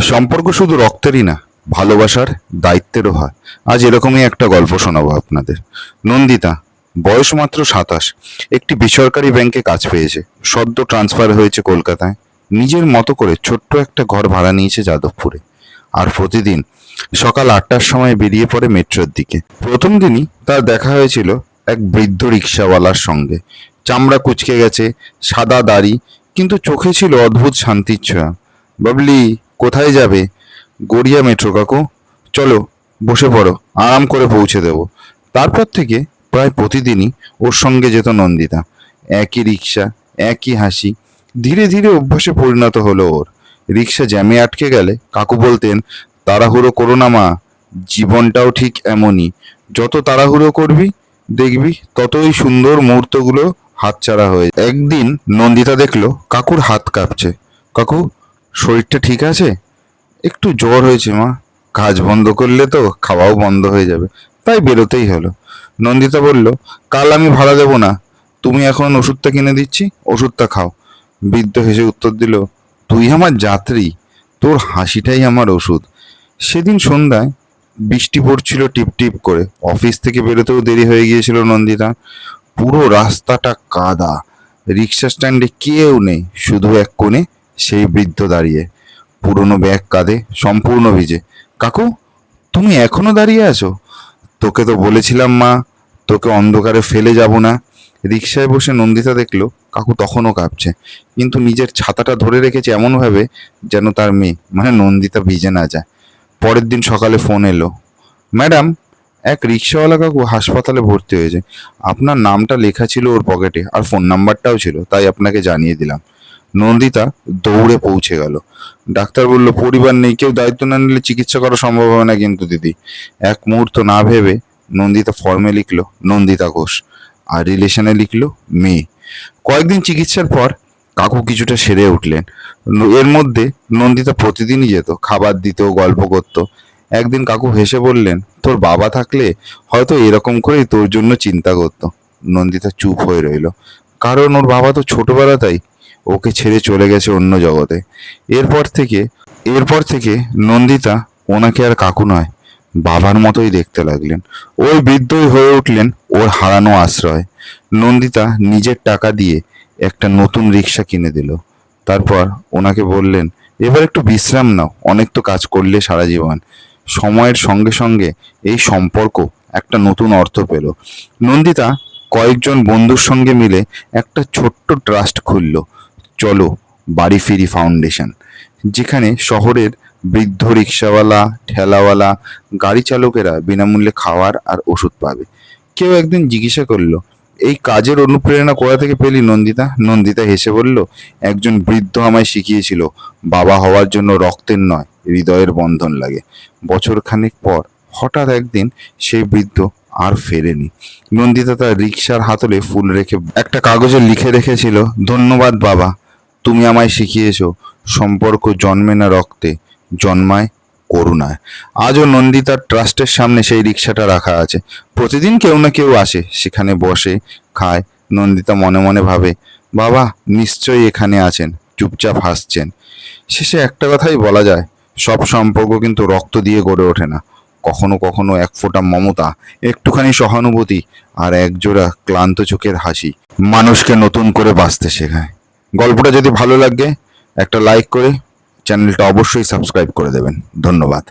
সম্পর্ক শুধু রক্তেরই না, ভালোবাসার দায়িত্বেরও হয়। আজ এরকমই একটা গল্প শোনাবো আপনাদের। নন্দিতা, বয়স মাত্র 27, একটি বেসরকারি ব্যাংকে কাজ পেয়েছে। সদ্য ট্রান্সফার হয়েছে কলকাতায়। নিজের মতো করে ছোট্ট একটা ঘর ভাড়া নিয়েছে যাদবপুরে। আর প্রতিদিন সকাল 8টার সময় বেরিয়ে পড়ে মেট্রোর দিকে। প্রথম দিনই তার দেখা হয়েছিল এক বৃদ্ধ রিক্সাওয়ালার সঙ্গে। চামড়া কুঁচকে গেছে, সাদা দাড়ি, কিন্তু চোখে ছিল অদ্ভুত শান্তির ছোঁয়া। বাবলি, কোথায় যাবে? গড়িয়া মেট্রো কাকু। চলো, বসে পড়ো, আরাম করে পৌঁছে দেবো। তারপর থেকে প্রায় প্রতিদিনই ওর সঙ্গে যেত নন্দিতা। একই রিক্সা, একই হাসি। ধীরে ধীরে অভ্যাসে পরিণত হলো ওর। রিক্সা জ্যামে আটকে গেলে কাকু বলতেন, তাড়াহুড়ো করো না মা, জীবনটাও ঠিক এমনই। যত তাড়াহুড়ো করবি দেখবি ততই সুন্দর মুহূর্তগুলো হাতছাড়া হয়ে যায়। একদিন নন্দিতা দেখলো কাকুর হাত কাঁপছে। কাকু, শরীরটা ঠিক আছে? একটু জ্বর হয়েছে মা, কাজ বন্ধ করলে তো খাওয়াও বন্ধ হয়ে যাবে, তাই বেরোতেই হলো। নন্দিতা বলল, কাল আমি ভাড়া দেবো না, তুমি এখন ওষুধটা কিনে দিচ্ছি, ওষুধটা খাও। বৃদ্ধ হেসে উত্তর দিল, তুই আমার যাত্রী, তোর হাসিটাই আমার ওষুধ। সেদিন সন্ধ্যায় বৃষ্টি পড়ছিল টিপ টিপ করে। অফিস থেকে বেরোতেও দেরি হয়ে গিয়েছিল নন্দিতা। পুরো রাস্তাটা কাদা। রিক্সা স্ট্যান্ডে কেউ নেই, শুধু এক কোণে সেই বৃদ্ধ দাঁড়িয়ে, পুরনো ব্যাগ কাঁধে, সম্পূর্ণ ভিজে। কাকু, তুমি এখনো দাঁড়িয়ে আছো? তোকে তো বলেছিলাম মা, তোকে অন্ধকারে ফেলে যাব না। রিকশায় বসে নন্দিতা দেখলো কাকু তখনও কাঁপছে, কিন্তু নিজের ছাতাটা ধরে রেখেছে এমনভাবে যেন তার মেয়ে মানে নন্দিতা ভিজে না যায়। পরের দিন সকালে ফোন এলো, ম্যাডাম, এক রিক্সাওয়ালা কাকু হাসপাতালে ভর্তি হয়েছে। আপনার নামটা লেখা ছিল ওর পকেটে, আর ফোন নাম্বারটাও ছিল, তাই আপনাকে জানিয়ে দিলাম। নন্দিতা দৌড়ে পৌঁছে গেল। ডাক্তার বলল, পরিবার নেই, কেউ দায়িত্ব না নিলে চিকিৎসা করা সম্ভব হবে না কিন্তু দিদি। এক মুহূর্ত না ভেবে নন্দিতা ফর্মে লিখলো নন্দিতা ঘোষ, আর রিলেশনে লিখলো মেয়ে। কয়েকদিন চিকিৎসার পর কাকু কিছুটা সেরে উঠলেন। এর মধ্যে নন্দিতা প্রতিদিনই যেত, খাবার দিত, গল্প করত। একদিন কাকু হেসে বললেন, তোর বাবা থাকলে হয়তো এরকম করেই তোর জন্য চিন্তা করতো। নন্দিতা চুপ হয়ে রইল, কারণ ওর বাবা তো ছোটবেলাতেই ওকে ছেড়ে চলে গেছে অন্য জগতে। এরপর থেকে এরপর থেকে নন্দিতা ওনাকে আর কাকু নয়, বাবার মতোই দেখতে লাগলেন। ওই বৃদ্ধই হয়ে উঠলেন ওর হারানো আশ্রয়। নন্দিতা নিজের টাকা দিয়ে একটা নতুন রিক্সা কিনে দিল। তারপর ওনাকে বললেন, এবার একটু বিশ্রাম নাও, অনেক তো কাজ করলে সারা জীবন। সময়ের সঙ্গে সঙ্গে এই সম্পর্ক একটা নতুন অর্থ পেল। নন্দিতা কয়েকজন বন্ধুর সঙ্গে মিলে একটা ছোট্ট ট্রাস্ট খুলল, চলো বাড়ি ফিরি ফাউন্ডেশন, যেখানে শহরের বৃদ্ধ রিক্সাওয়ালা, ঠেলাওয়ালা, গাড়ি চালকেরা বিনামূল্যে খাওয়ার আর ওষুধ পাবে। কেউ একদিন জিজ্ঞাসা করলো, এই কাজের অনুপ্রেরণা কোথা থেকে পেলি নন্দিতা? নন্দিতা হেসে বলল, একজন বৃদ্ধ আমায় শিখিয়েছিল, বাবা হওয়ার জন্য রক্তের নয়, হৃদয়ের বন্ধন লাগে। বছর খানেক পর হঠাৎ একদিন সেই বৃদ্ধ আর ফেরেনি। নন্দিতা তার রিক্সার হাতলে ফুল রেখে একটা কাগজে লিখে রেখেছিল, ধন্যবাদ বাবা, তুমি আমায় শিখিয়েছো সম্পর্ক জন্মে না রক্তে, জন্মায় করুণায়। আজও নন্দিতার ট্রাস্টের সামনে সেই রিক্সাটা রাখা আছে। প্রতিদিন কেউ না কেউ আসে, সেখানে বসে, খায়। নন্দিতা মনে মনে ভাবে, বাবা নিশ্চয়ই এখানে আছেন, চুপচাপ হাসছেন। শেষে একটা কথাই বলা যায়, সব সম্পর্ক কিন্তু রক্ত দিয়ে গড়ে ওঠে না। কখনো কখনো এক ফোঁটা মমতা, একটুখানি সহানুভূতি, আর একজোড়া ক্লান্ত চোখের হাসি মানুষকে নতুন করে বাঁচতে শেখায়। গল্পটা যদি ভালো লাগে একটা লাইক করে চ্যানেলটা অবশ্যই সাবস্ক্রাইব করে দেবেন। ধন্যবাদ।